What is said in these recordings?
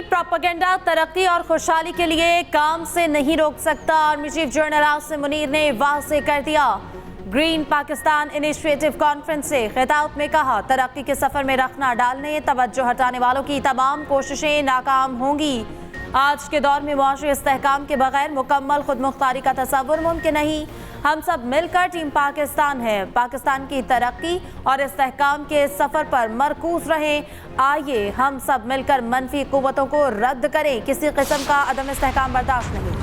Propaganda तरक्की और खुशहाली के लिए काम से नहीं रोक सकता। Army chief general Asim Munir ने वाज़ेह कर दिया। ग्रीन पाकिस्तान इनिशिएटिव कॉन्फ्रेंस से खिताब में कहा, तरक्की के सफर में रखना डालने, तवज्जो हटाने वालों की तमाम कोशिशें नाकाम होंगी। आज के दौर में मुआशी इस्तेहकाम के बगैर मुकम्मल खुद मुख्तारी का तसव्वुर मुमकिन नहीं। हम सब मिलकर टीम पाकिस्तान है। पाकिस्तान की तरक्की और इस्तेहकाम के सफर पर मरकूज रहें। आइए हम सब मिलकर मनफी कुव्वतों को रद्द करें। किसी किस्म का अदम इस्तेहकाम बर्दाश्त नहीं।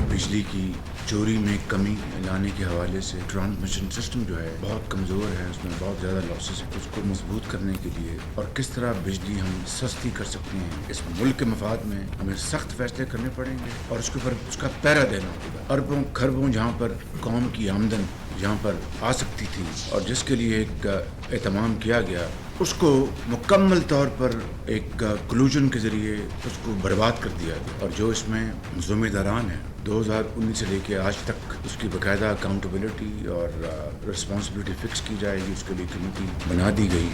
बिजली की चोरी में कमी लाने के हवाले से ट्रांसमिशन सिस्टम जो है बहुत कमज़ोर है, उसमें बहुत ज़्यादा लॉसेस है। उसको मजबूत करने के लिए और किस तरह बिजली हम सस्ती कर सकते हैं, इस मुल्क के मफाद में हमें सख्त फैसले करने पड़ेंगे और उसके ऊपर उसका पहरा देना होगा। अरबों खरबों जहाँ पर कौम की आमदन यहाँ पर आ सकती थी और जिसके लिए एक एहतमाम किया गया, उसको मुकम्मल तौर पर एक कलूजन के ज़रिए उसको बर्बाद कर दिया गया। और जो इसमें ज़िम्मेदारान है 2019 से लेके आज तक उसकी बाकायदा अकाउंटेबिलिटी और रिस्पॉन्सिबिलिटी फिक्स की जाएगी, उसके लिए कमेटी बना दी गई।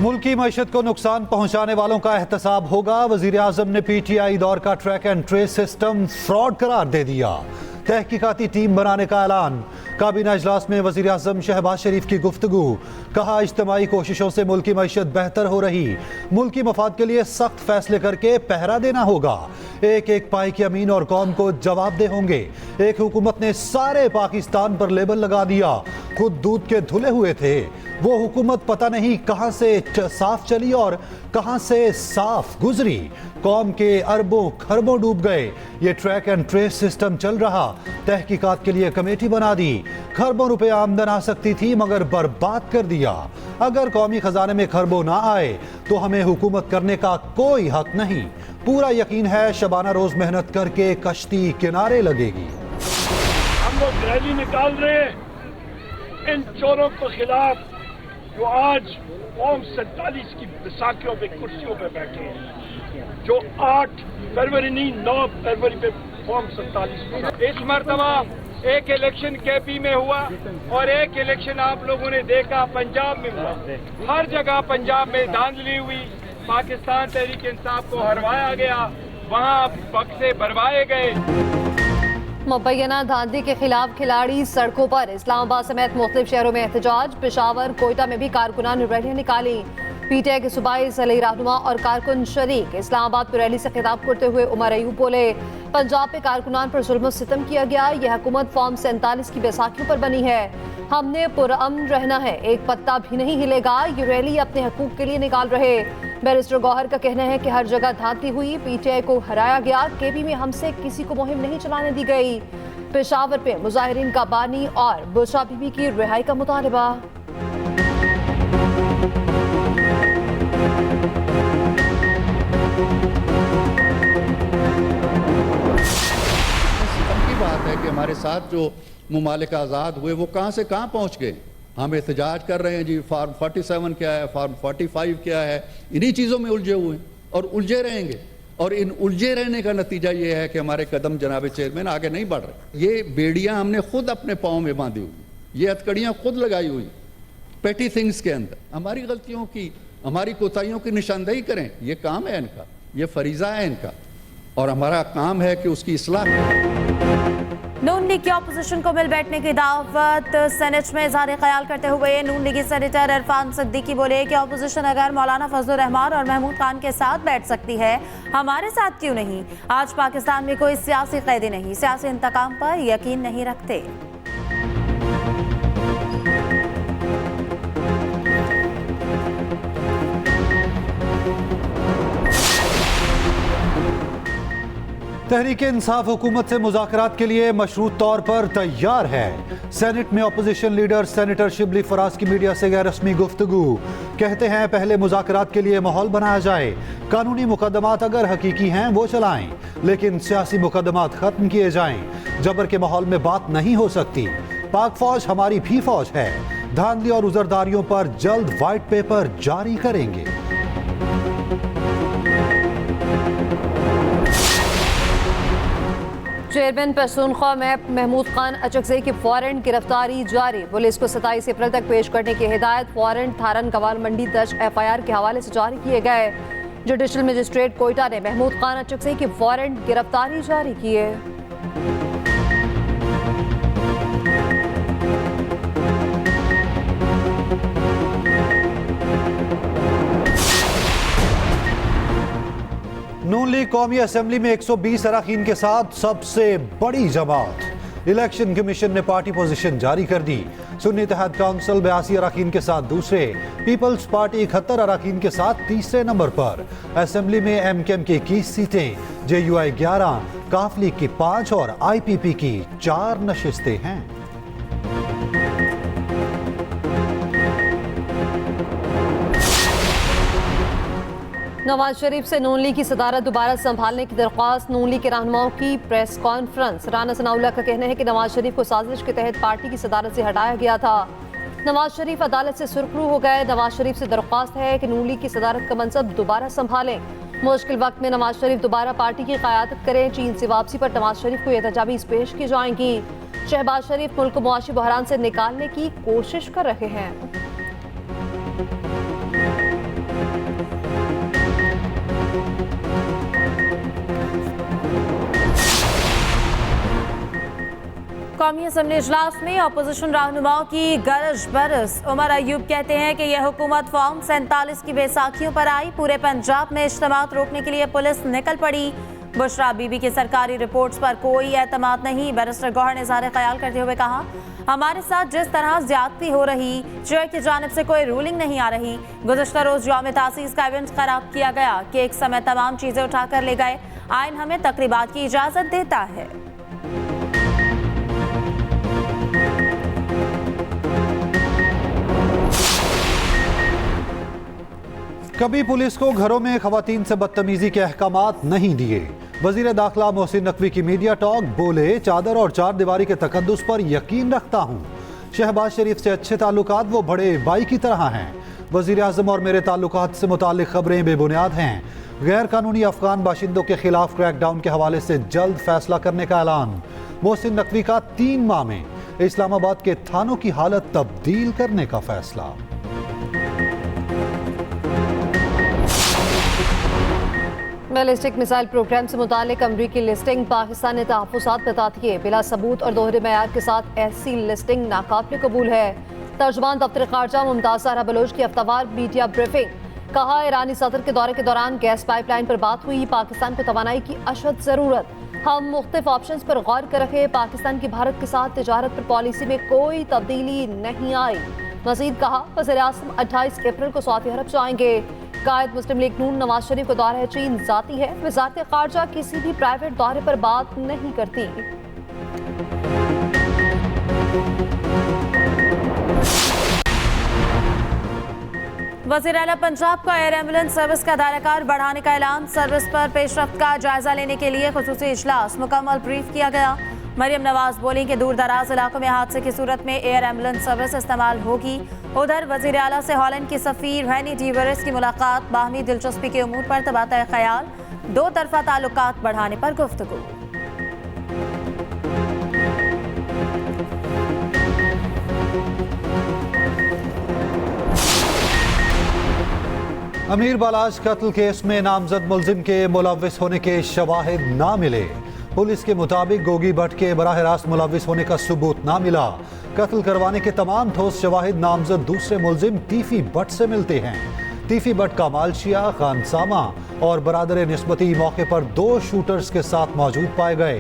मुल्की मईशत को नुकसान पहुंचाने वालों का एहतसाब होगा। वजीर आजम ने PTI दौर का track and trace system fraud करार दे दिया। तहकीकाती टीम बनाने का ऐलान। काबीना इजलास में वजीर आजम शहबाज शरीफ की गुफ्तगू। कहा, इज्तिमाई कोशिशों से मुल्की मईशत बेहतर हो रही। मुल्की मफाद के लिए सख्त फैसले करके पहरा देना होगा। एक एक पाई के अमीन और कौम को जवाबदेह होंगे। एक हुकूमत ने सारे पाकिस्तान पर लेबल लगा दिया, खुद दूध के धुले हुए थे। वो हुकूमत पता नहीं कहां से साफ चली और कहां से साफ गुजरी। कौम के अरबों खरबों डूब गए। ये ट्रैक एंड ट्रेस सिस्टम चल रहा। तहकीकात के लिए कमेटी बना दी। खरबों रुपए आमदन आ सकती थी मगर बर्बाद कर दिया। अगर कौमी खजाने में खरबों ना आए तो हमें हुकूमत करने का कोई हक नहीं। पूरा यकीन है शबाना रोज मेहनत करके कश्ती किनारे लगेगी। हम लोग रैली निकाल रहे हैं इन चोरों के खिलाफ जो आज फॉर्म 47 की बैसाखियों पे कुर्सियों पे बैठे हैं, जो 8 फरवरी नहीं 9 फरवरी पे फॉर्म 47 में। इस मरतबा एक इलेक्शन KP में हुआ और एक इलेक्शन आप लोगों ने देखा पंजाब में हुआ। हर जगह पंजाब में धांधली हुई, पाकिस्तान तहरीक इंसाफ को हरवाया गया, वहाँ बक्से भरवाए गए। मुबैना धांधली के खिलाफ खिलाड़ी सड़कों पर। इस्लामाबाद समेत मुख्तलिफ शहरों में एहतजाज। पेशावर, कोयटा में भी कारकुनान ने रैलियां निकाली। PTI के सूबाई ज़िले रहनुमा और कारकुन शरीक। इस्लामाबाद पर रैली से खिताब करते हुए उमर अयूब बोले, पंजाब पे कारकुनान पर जुल्म सितम किया गया। यह हुकूमत फॉर्म 47 की बैसाखियों पर बनी है। हमने पुरअमन रहना है, एक पत्ता भी नहीं हिलेगा। ये रैली अपने हकूक के लिए निकाल रहे। बैरिस्टर गौहर का कहना है कि हर जगह धांधली हुई, PTI को हराया गया। KP में हमसे किसी को मुहिम नहीं चलाने दी गई। पेशावर पे मुजाहिरीन का बानी और बुशरा बीबी की रिहाई का मुतालबा। बात है कि हमारे साथ जो मुमालिक आज़ाद हुए वो कहाँ से कहाँ पहुँच गए। हम एहतजाज कर रहे हैं जी, फॉर्म 47 क्या है, फॉर्म 45 क्या है, इन्हीं चीज़ों में उलझे हुए हैं और उलझे रहेंगे। और इन उलझे रहने का नतीजा ये है कि हमारे कदम जनाब चेयरमैन आगे नहीं बढ़ रहे। ये बेड़ियाँ हमने खुद अपने पाँव में बांधी हुई, ये हथकड़ियाँ खुद लगाई हुई पेटी थिंग्स के अंदर। हमारी गलतियों की, हमारी कोताहियों की निशानदेही करें, ये काम है इनका, ये फरीजा है इनका और हमारा काम है कि उसकी इस्लाह करें। नून लीग की अपोजिशन को मिल बैठने की दावत। सेनेट में इज़हार ख्याल करते हुए नून लीगी सेनेटर इरफान सिद्दीकी बोले कि अपोजिशन अगर मौलाना फजलुर रहमान और महमूद खान के साथ बैठ सकती है, हमारे साथ क्यों नहीं। आज पाकिस्तान में कोई सियासी कैदी नहीं, सियासी इंतकाम पर यकीन नहीं रखते। तहरीक इंसाफ हुकूमत से मुज़ाकरात के लिए मशरूत तौर पर तैयार है। सेनेट में opposition leader senator Shibli Faraz की मीडिया से गैर रस्मी गुफ्तगू। कहते हैं पहले मुज़ाकरात के लिए माहौल बनाया जाए। कानूनी मुकदमात अगर हकीकी हैं वो चलाएं, लेकिन सियासी मुकदमात खत्म किए जाएं। जबर के माहौल में बात नहीं हो सकती। पाक फौज हमारी भी फौज है। धांधली और उजरदारियों पर जल्द व्हाइट पेपर जारी करेंगे। चेयरमैन पश्तूनख्वा मैप महमूद खान अचकज़ई की वारंट गिरफ्तारी जारी। पुलिस को 27 अप्रैल तक पेश करने की हिदायत। वारंट थारन कवाल मंडी दर्ज FIR के हवाले से जारी किए गए। जुडिशल मजिस्ट्रेट कोयटा ने महमूद खान अचकज़ई की वारंट गिरफ्तारी जारी की है। नून लीग कौमी असेंबली में 120 अरकान के साथ सबसे बड़ी जमात। इलेक्शन कमीशन ने पार्टी पोजीशन जारी कर दी। सुन्नी इत्तेहाद काउंसिल 82 अरकान के साथ दूसरे, पीपल्स पार्टी 71 अरकान के साथ तीसरे नंबर पर। असेंबली में MKM की 21 सीटें, JUI 11, काफ लीग की 5 और IPP की 4 नशिस्तें हैं। नवाज शरीफ से नून लीग की सदारत दोबारा संभालने की दरख्वास्त। नून लीग के रहनुमाओं की प्रेस कॉन्फ्रेंस। राना सनाउल्लाह का कहना है कि नवाज शरीफ को साजिश के तहत पार्टी की सदारत से हटाया गया था। नवाज शरीफ अदालत से सुरखरू हो गए। नवाज शरीफ से दरख्वास्त है कि नून लीग की सदारत का मनसब दोबारा संभालें। मुश्किल वक्त में नवाज शरीफ दोबारा पार्टी की क़यादत करें। चीन से वापसी पर नवाज शरीफ को यह तजावीज़ पेश की जाएंगी। शहबाज शरीफ मुल्क को मुआशी बहरान से निकालने की कोशिश कर रहे हैं। कौमी असम्बली इजलास में अपोजिशन रहनुमाओं की गरज बरस। उमर अयूब कहते हैं कि यह हुकूमत फॉर्म 47 की बैसाखियों पर आई। पूरे पंजाब में इज्तिमात रोकने के लिए पुलिस निकल पड़ी। बुशरा बीबी की सरकारी रिपोर्ट्स पर कोई एतमाद नहीं। बैरिस्टर गौहर ने इज़हार ख्याल करते हुए कहा, हमारे साथ जिस तरह ज्यादती हो रही, चेयर की जानिब से कोई रूलिंग नहीं आ रही। गुज़श्ता रोज यौम तासीस का इवेंट खराब किया गया कि एक समय तमाम चीजें उठाकर ले गए। आइन हमें तकरीबात की इजाजत देता है। कभी पुलिस को घरों में खवातीन से बदतमीजी के अहकामात नहीं दिए। वजीर दाखिला मोहसिन नकवी की मीडिया टॉक। बोले, चादर और चार दीवारी के तकद्दुस पर यकीन रखता हूँ। शहबाज शरीफ से अच्छे ताल्लुकात वो बड़े भाई की तरह हैं। वजीर आज़म और मेरे ताल्लुकात से मुताल्लिक खबरें बेबुनियाद हैं। गैर कानूनी अफगान बाशिंदों के खिलाफ क्रैकडाउन के हवाले से जल्द फैसला करने का ऐलान। मोहसिन नकवी का 3 माह में इस्लामाबाद के थानों की हालत तब्दील करने का फैसला। बैलिस्टिक मिसाइल प्रोग्राम से मुतालिक अमरीकी लिस्टिंग पाकिस्तान ने तहफ़्फ़ुज़ात बता दिए। बिला सबूत और दोहरे मयार के साथ ऐसी लिस्टिंग नाकाबिल कबूल है। तर्जुमान दफ्तर खारजा मुमताज़ ज़हरा बलोच की हफ्तावार मीडिया ब्रीफिंग। कहा, ईरानी सदर के दौरे के दौरान गैस पाइपलाइन पर बात हुई। पाकिस्तान को तवानाई की अशद ज़रूरत। हम मुख्तलिफ ऑप्शंस पर गौर कर रहे। पाकिस्तान की भारत के साथ तिजारत पर पॉलिसी में कोई तब्दीली नहीं आई। मजीद कहा, वज़ीर आज़म 28 अप्रैल को सऊदी अरब जाएंगे। कायद मुस्लिम लीग नून नवाज शरीफ को दौरा चीन जाती है। वज़ारत खारजा किसी भी प्राइवेट दौरे पर बात नहीं करती। वज़ीर आला पंजाब का एयर एम्बुलेंस सर्विस का दायराकार बढ़ाने का ऐलान। सर्विस पर पेशरफ्त का जायजा लेने के लिए खुसूसी इजलास मुकम्मल ब्रीफ किया गया। मरियम नवाज बोली कि दूर दराज इलाकों में हादसे की सूरत में एयर एम्बुलेंस सर्विस इस्तेमाल होगी। उधर वज़ीर आला से हॉलैंड की सफ़ीर हैनी डीवरिस की मुलाकात। बाहमी दिलचस्पी के उमूर पर तबादला ख्याल। 2 तरफ़ा ताल्लुकात बढ़ाने पर गुफ्तगू। अमीर बालाज कत्ल केस में नामजद मुलजिम के मुलव्विस होने के शवाहिद ना मिले। पुलिस के मुताबिक गोगी भट्ट के बराह रास्त मुलव्विस होने का सबूत ना मिला। कत्ल करवाने के तमाम ठोस शवाहिद नामजद दूसरे मुलजिम तीफी भट्ट से मिलते हैं। तीफी भट्ट का मालशिया, खानसामा और बरादर निस्बती मौके पर 2 शूटर्स के साथ मौजूद पाए गए।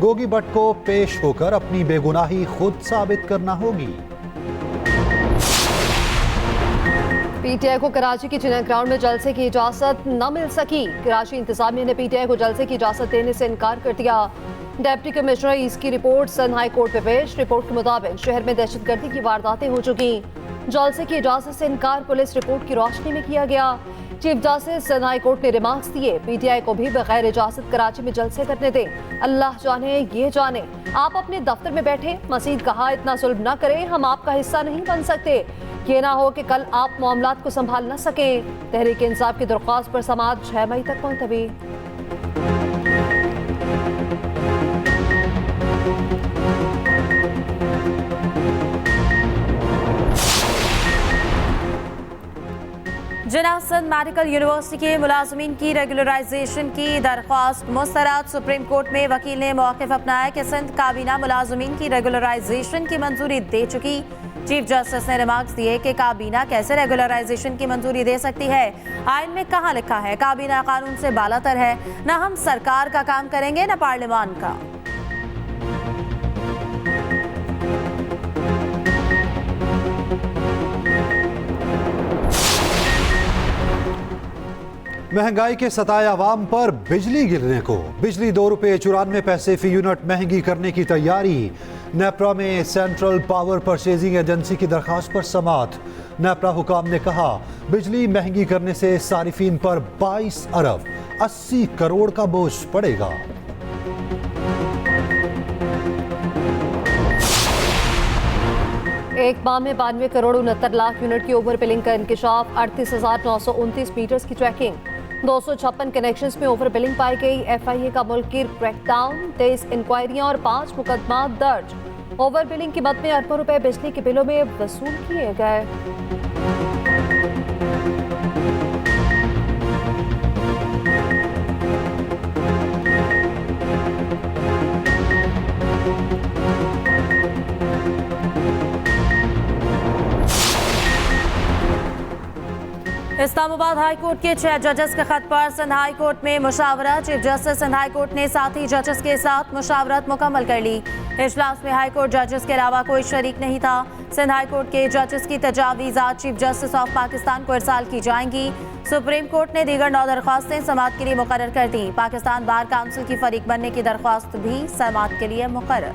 गोगी भट्ट को पेश होकर अपनी बेगुनाही खुद साबित करना होगी। पीटीआई को कराची के चिनाई ग्राउंड में जलसे की इजाजत न मिल सकी। कराची इंतजामिया ने पीटीआई को जलसे की इजाजत देने से इनकार कर दिया। डिप्टी कमिश्नर ईस्ट की रिपोर्ट सन हाई कोर्ट में पेश। रिपोर्ट के मुताबिक शहर में दहशतगर्दी की वारदातें हो चुकी। जलसे की इजाजत से इनकार पुलिस रिपोर्ट की रोशनी में किया गया। चीफ जस्टिस सन हाई कोर्ट ने रिमार्क्स दिए, पीटीआई को भी बगैर इजाजत कराची में जलसे करने दें। अल्लाह जाने ये जाने, आप अपने दफ्तर में बैठे। मजीद कहा, इतना जुल्म न करें, हम आपका हिस्सा नहीं बन सकते। ये ना हो कि कल आप मामलात को संभाल न सकें। तहरीक इंसाफ की दरख्वास्त पर समाअत 6 मई तक मुलतवी। जिन्ना सिंध मेडिकल यूनिवर्सिटी के मुलाजमीन की रेगुलराइजेशन की दरख्वास्त मुस्तरद। सुप्रीम कोर्ट में वकील ने मौक़िफ़ अपनाया कि सिंध काबीना मुलाजमीन की रेगुलराइजेशन की मंजूरी दे चुकी। चीफ जस्टिस ने रिमार्क्स दिए कि काबीना कैसे रेगुलराइजेशन की मंजूरी दे सकती है। आइन में कहाँ लिखा है काबीना कानून से बालातर है। न हम सरकार का काम करेंगे न पार्लियामान का। महंगाई के सताए अवाम पर बिजली गिरने को बिजली ₹2.94 फी यूनिट महंगी करने की तैयारी। नेपरा में सेंट्रल पावर परचेजिंग एजेंसी की दरखास्त पर समाअत। नेपरा हुकाम ने कहा बिजली महंगी करने से सारिफीन पर 22 अरब 80 करोड़ का बोझ पड़ेगा। एक माह में 92 करोड़ 69 लाख यूनिट की ओवर बिलिंग का इंकशाफ। 38,929 मीटर्स की ट्रैकिंग। 256 कनेक्शंस में ओवर बिलिंग पाई गई। FIA का मुल्की क्रैकडाउन, 23 इंक्वायरियां और 5 मुकदमा दर्ज। ओवर बिलिंग की मद में अरबों रुपए बिजली के बिलों में वसूल किए गए। इस्लामाबाद हाई कोर्ट के 6 जजेस के खत पर सिंध हाई कोर्ट में मुशावरत। Chief justice Sindh high court ने साथी जजेस के साथ मुशावरत मुकम्मल कर ली। इजलास में हाई कोर्ट जजेस के अलावा कोई शरीक नहीं था। सिंध हाई कोर्ट के जजेस की तजावीज़ात चीफ जस्टिस ऑफ पाकिस्तान को इरसाल की जाएंगी। सुप्रीम कोर्ट ने दीगर 9 दरख्वास्तें समाअत के लिए मुकर्रर कर दी। पाकिस्तान बार काउंसिल की फरीक बनने की दरख्वास्त भी समाअत के लिए मुकर्रर।